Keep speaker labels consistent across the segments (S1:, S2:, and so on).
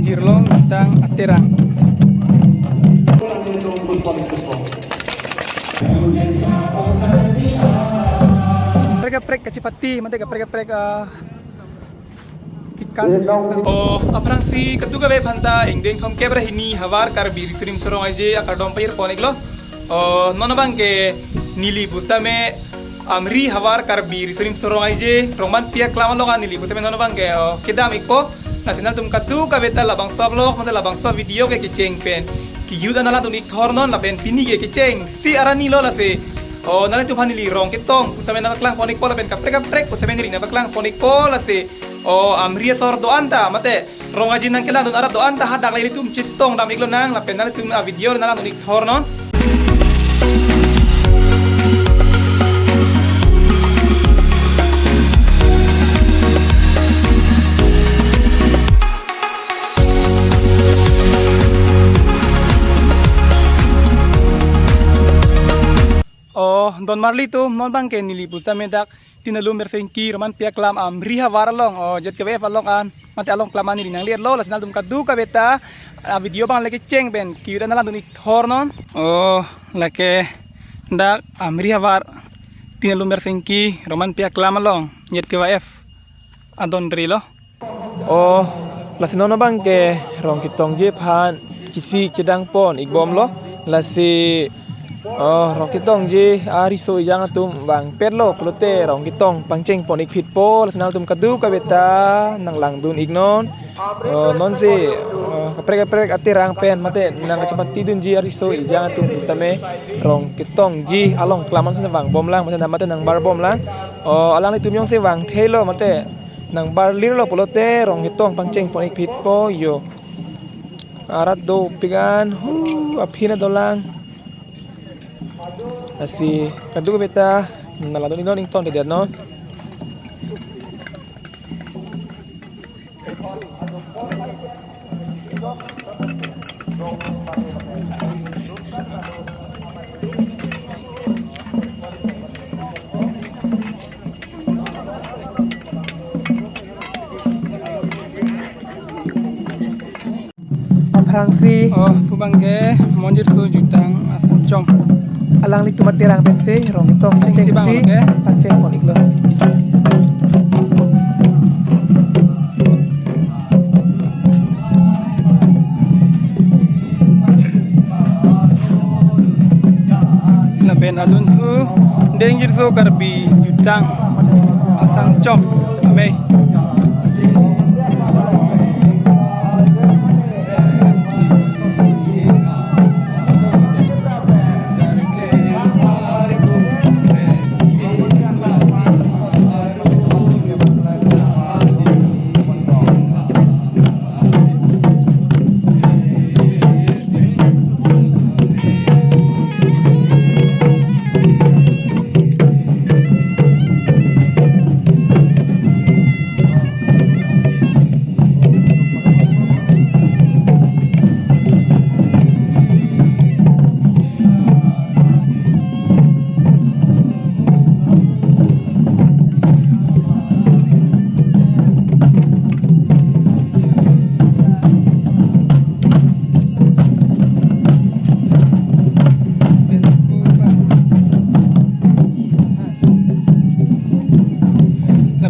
S1: Jirlong tang Atirang. Prek kacipati, mate prek kikan. Oh, aprang si ketuga be phanta engdeng thom kebra hini hawar kar bir film sorong aje akadom pair poneglo. Oh, nona bang ke nili bustame amri hawar kar bir film sorong aje roman pia klaman loga nili bustame nona bang ke kidam ikpo nasional tum katu ka beta labang sob lok mate labang sob video ke kiceng pen ki yuda nala tum ik thornon la pen pini ke kiceng si arani lo la se. Oh, nana tu panili rong kitong bustame nana klang ponik pola pen kaprek bustame ngiri nana klang ponik pola se. Oh, amria sor do anta mate rong ajin nang kelang don arab do anta hadak la tum citong dam iglo nang la pen nana tum video nana tum ik thornon. Oh, Don Marley tu non bang ke nilipus tame dak tinalum bersengki roman pia klam riha waralong oh jet ke along an mate along klaman ni nang liat lo las naldum kadu ka beta video bang lagi ceng ben ki udah nalan dunik thor non oh lake dak riha war tinalum bersengki roman pia klam along jet ke adon drilo oh las nono bang ke rong kitong je phan kisi cedang pon igbom lo lasi oh rong kitong je ari so yang tum bang perlo prote rong kitong pangceng ponik fit pol senal tum kadu ka beta nang lang dun ignon non se kaprek atirang pen mate nang kacepat tidun ji ari so ijang tum tame rong kitong ji along klaman sa bang bom lang mate nang bar bom lang alang ni tum yong se bang thelo mate nang bar lirlo polote rong kitong pangceng ponik fit po yo arat do pigan apina dolang asi kadu beta naladon ino ning ton de non Prangsi oh kubangge monjir su jutang asam cong alang li tumatirang bense rong itong ceng si panceng pon iglo na ben adun dengjir so karbi jutang asang cong ame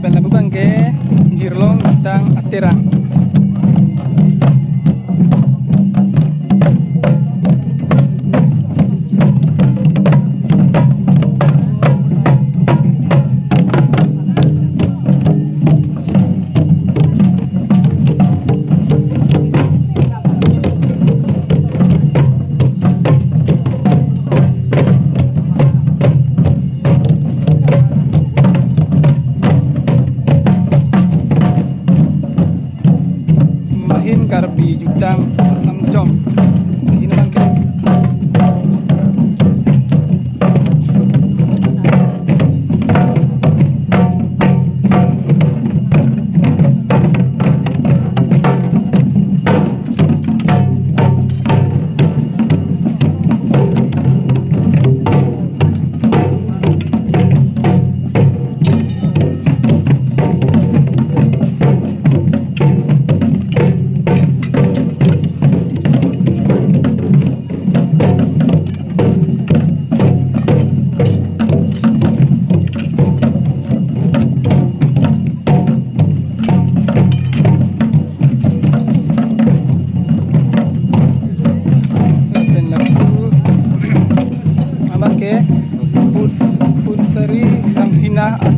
S1: labu bangke Jirlong tang Atirang. Karbi jutang asam cong ini bangke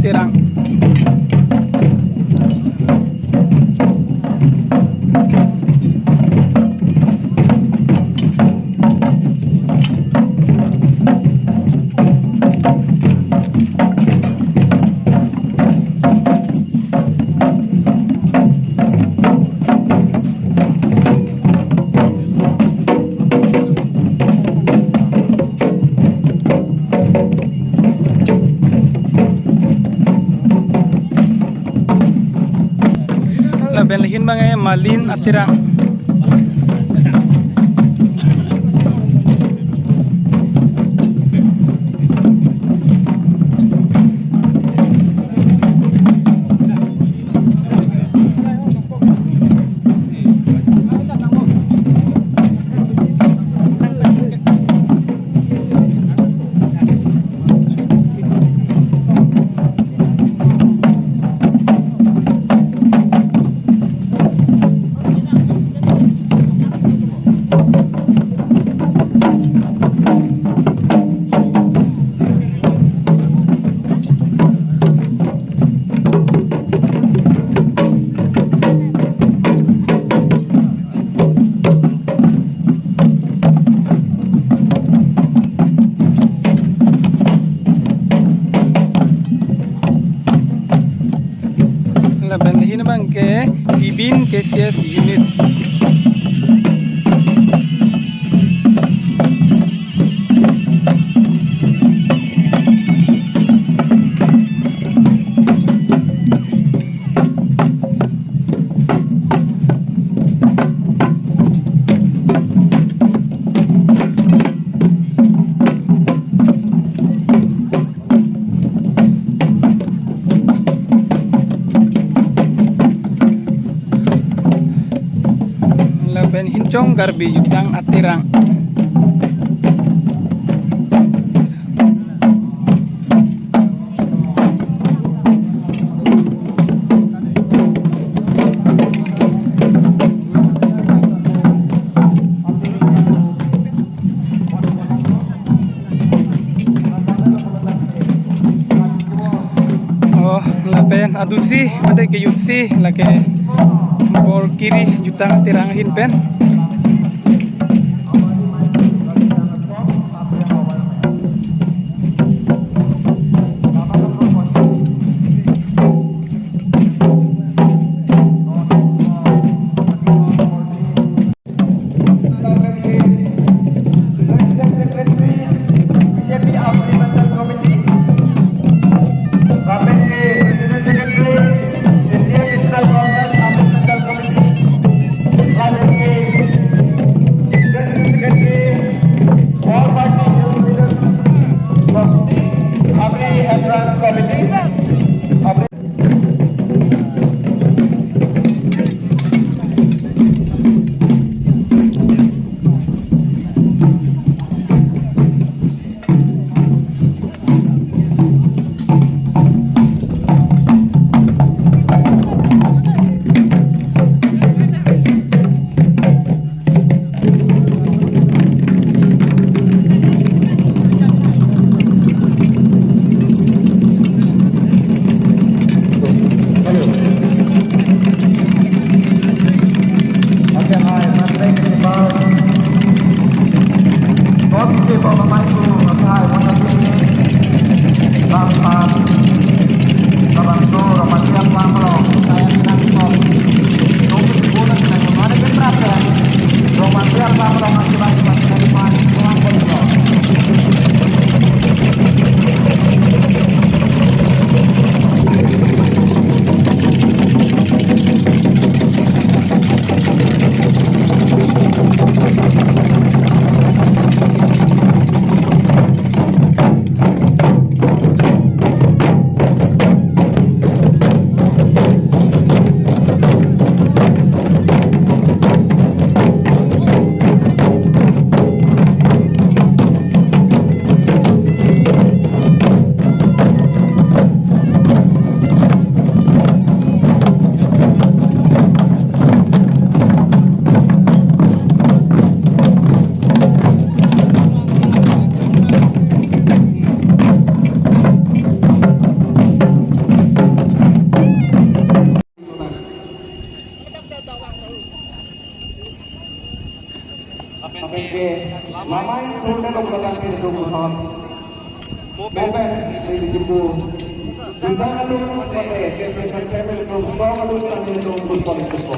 S1: tirang. Laban lihin mga malin at tirang. Laban lihin naman ke Ibin KCS unit. Laban hincong garbi jutang at tirang. Oh, laban adusi ada ke yusi lake bor kiri jutang tirang hin pen.
S2: Kapente, mamay turun ke belakang itu mohon. Mopen di situ. Juga alun kote, sesuai kami itu, bawa alun kami itu berpolis itu.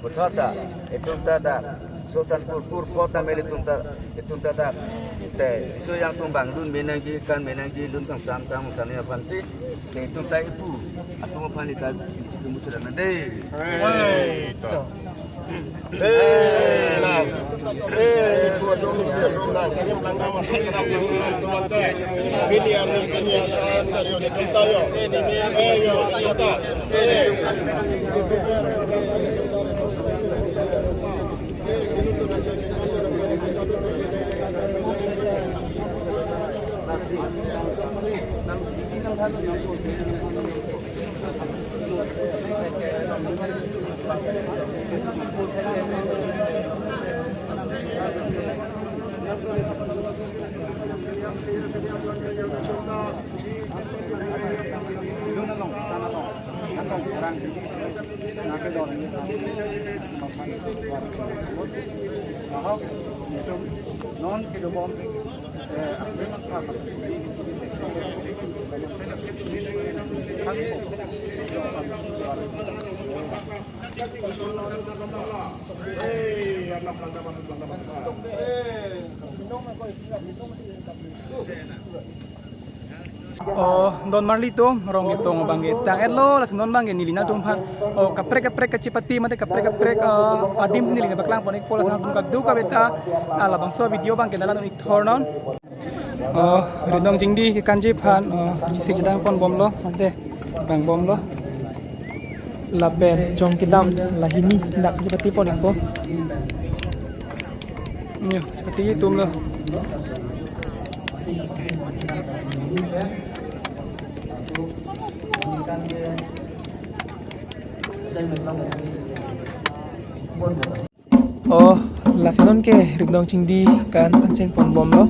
S3: Betul itu tada sosan pur kota milik itu tada teh isu yang tumbang lun menanggi lun kang samtang sana fansi itu teh itu aku mau panita itu musuh nanti
S2: Thank you.
S1: Oh, Don Marlito, rong itong banggit. Tang elo, las non banggit nilina tumpa. Oh, kaprek kecipati mate kaprek adim sini lina baklang ponik pola sang tungkap duka beta. Ala bang so video bang kenalan unik tornon. Oh, rindong jingdi kanji pan. Oh, sik sedang pon bom lo, mate bang bom lo. Laben jong kidam lahini ndak kecipati ponik po. Nyo, seperti itu lo. Oh, lasanon ke rindong cingdi kan pancing pon bom lo.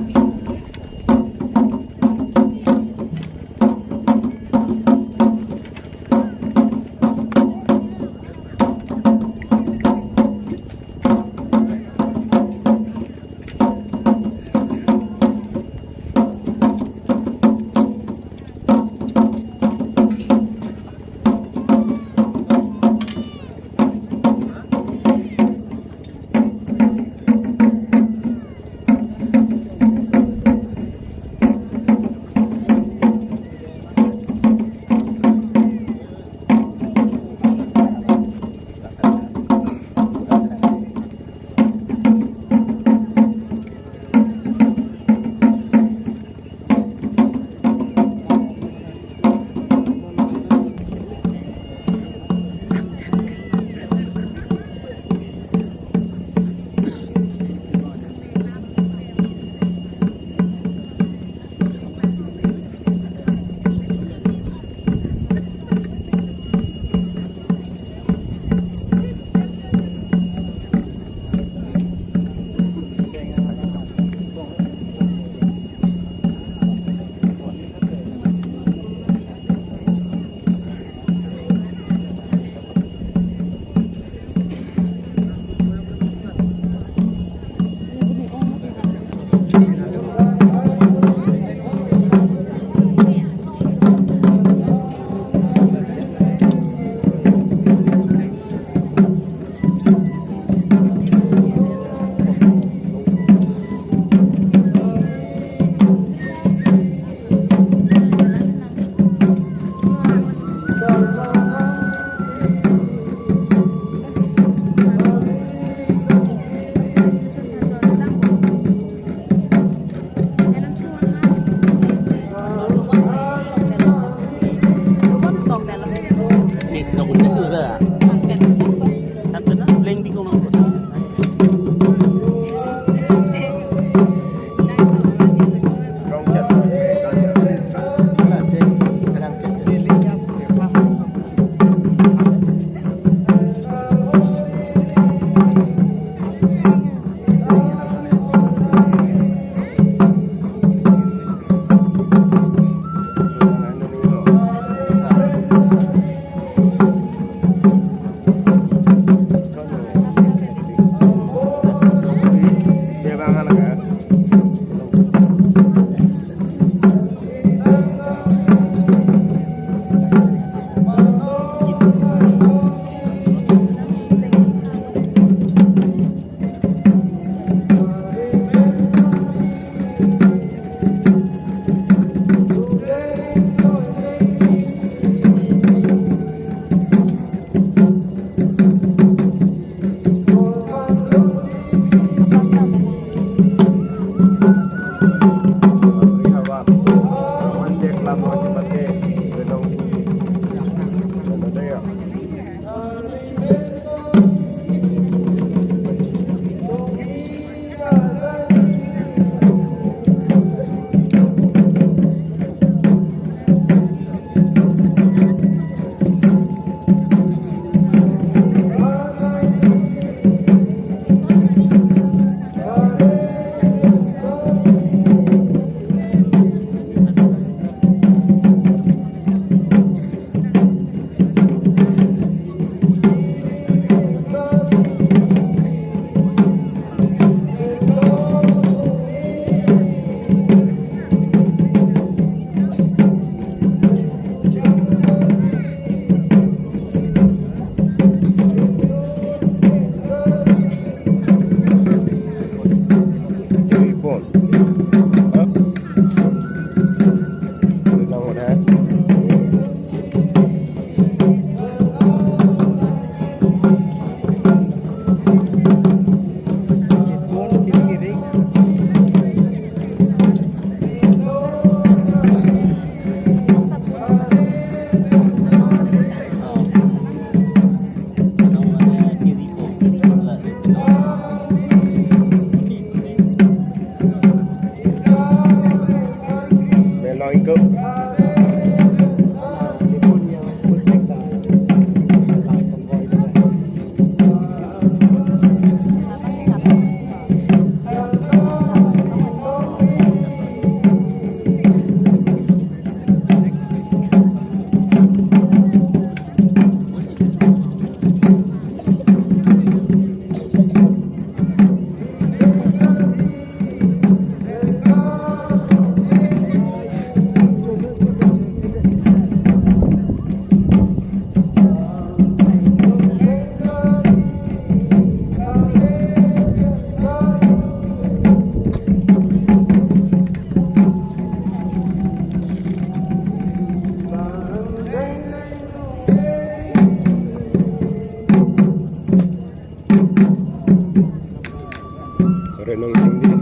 S4: Renong Tinggi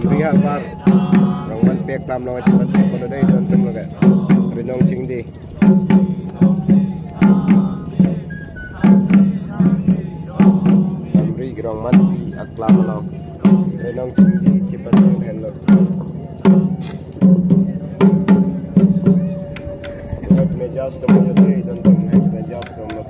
S4: Riha Var Rongman Pek Lam Long Cepat Pada Day Don Tum Laga Renong Tinggi Amri Rongman Pi Aklam Long Renong Tinggi Cepat Hello Mejas Kamu Day Don Tum Mejas Kamu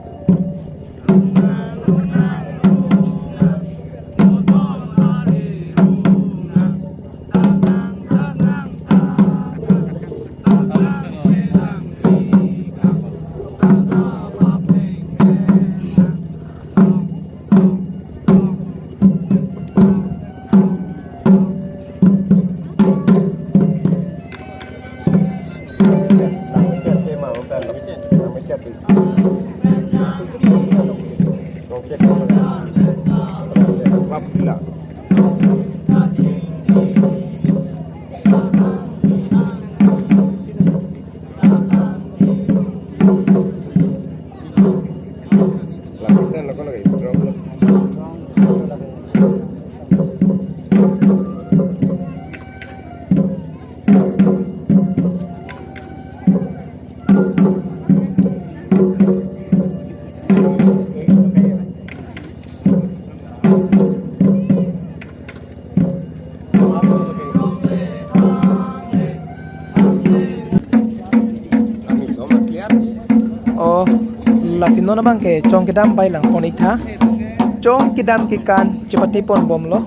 S4: Lapisan lo lagi strong lo.
S1: Oh, la sino na bang ke chong kidam pai lang onitha. Chong kidam kikan cepat nipon bom lo.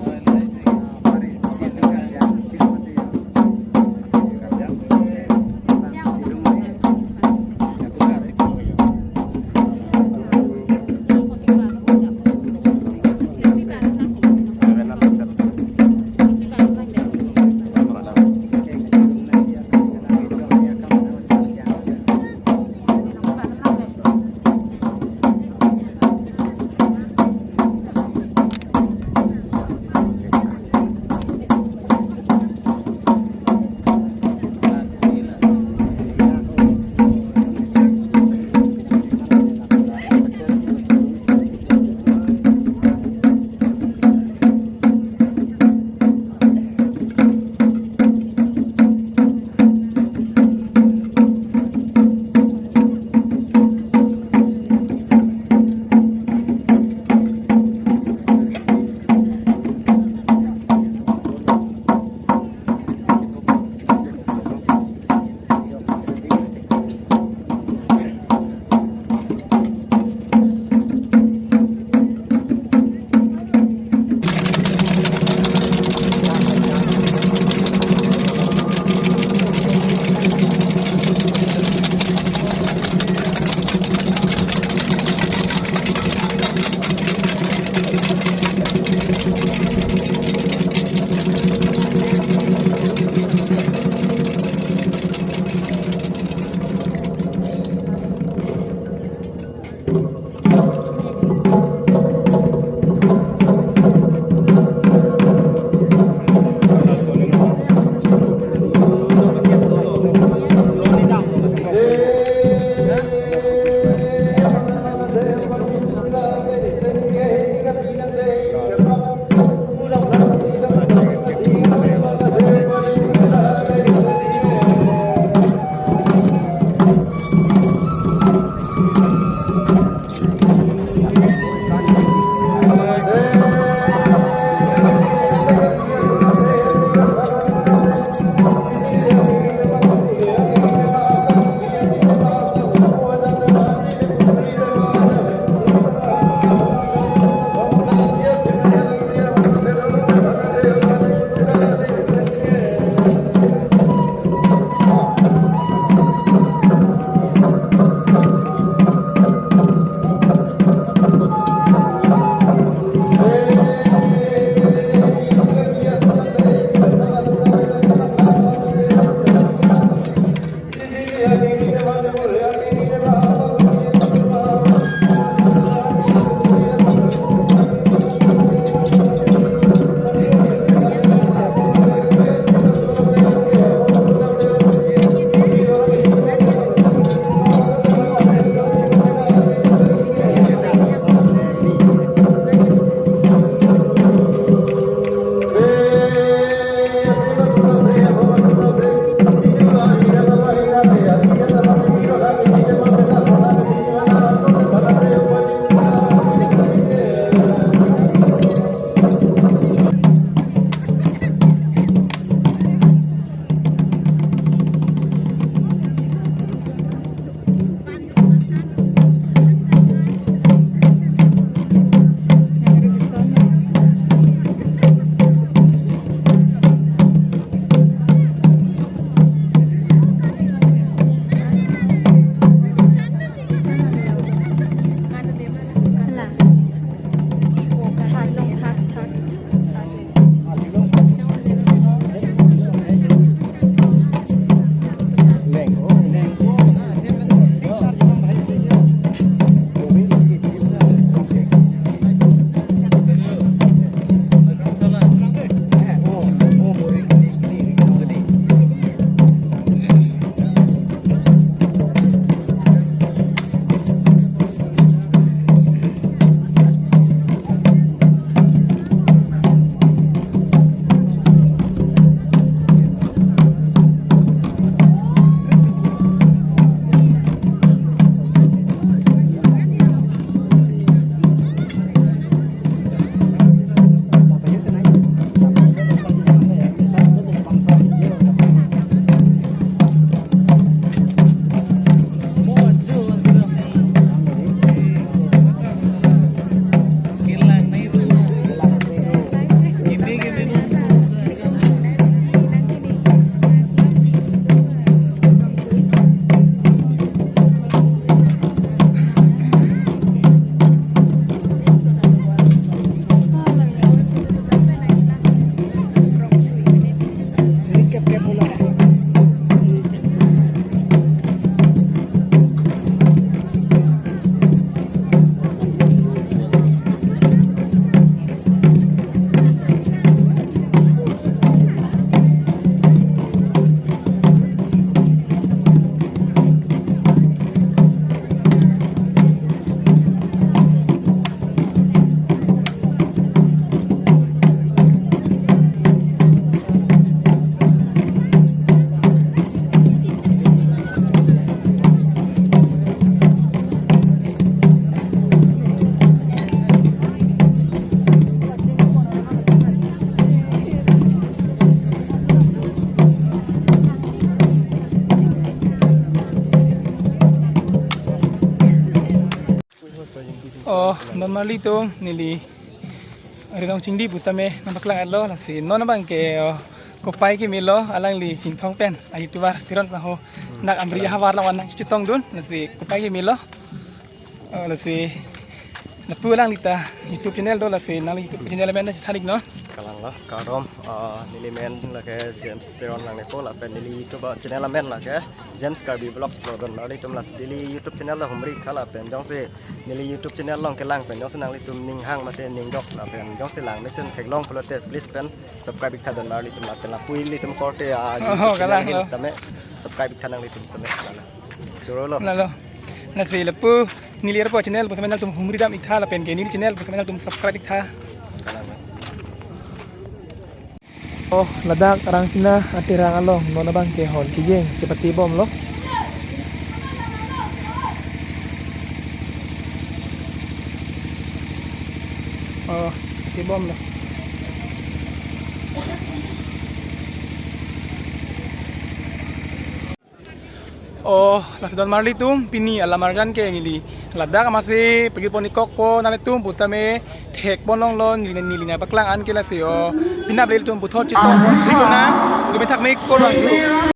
S1: Oh, Don Marlito nili rinong chingdi butame nampaklang adlo la si non bang ke kopai ke milo alang li singthong pen ai tuar siron pa ho nak amri hawar lawan nak chitong dun la si kopai ke milo la si na pulang lita YouTube channel do la si nang YouTube channel men na tharik no
S5: kalang lah karom nili men lah ke James Teron lang nepo lah pen nili YouTube channel men lah ke James Kirby Vlogs Pro don lah tum lah nili YouTube channel lah humri khala pen jong se nili YouTube channel long ke lang pen jong se nang tum ning hang mate ning dok lah pen jong se lang mesen thek long plote please pen subscribe ik thadon lah tum lah pen lah pui tum korte YouTube channel hin stame subscribe ik thanang tum stame lah churo lo
S1: la lo na si lepu nili repo channel bu semenal tum humri dam ikha la pen ke nili channel bu semenal tum subscribe ikha oh ladak arang sina atirang along nona bang ke hon kijeng cepat bom lo oh bom lo oh las Don Marlitum pini alamarjan ke ngili ladak masih pergi poni kokpo naletum putame thek bonong lon nili na baklang an ke la sio pinap le tum puthot chitong bon thik na gumen thak me ko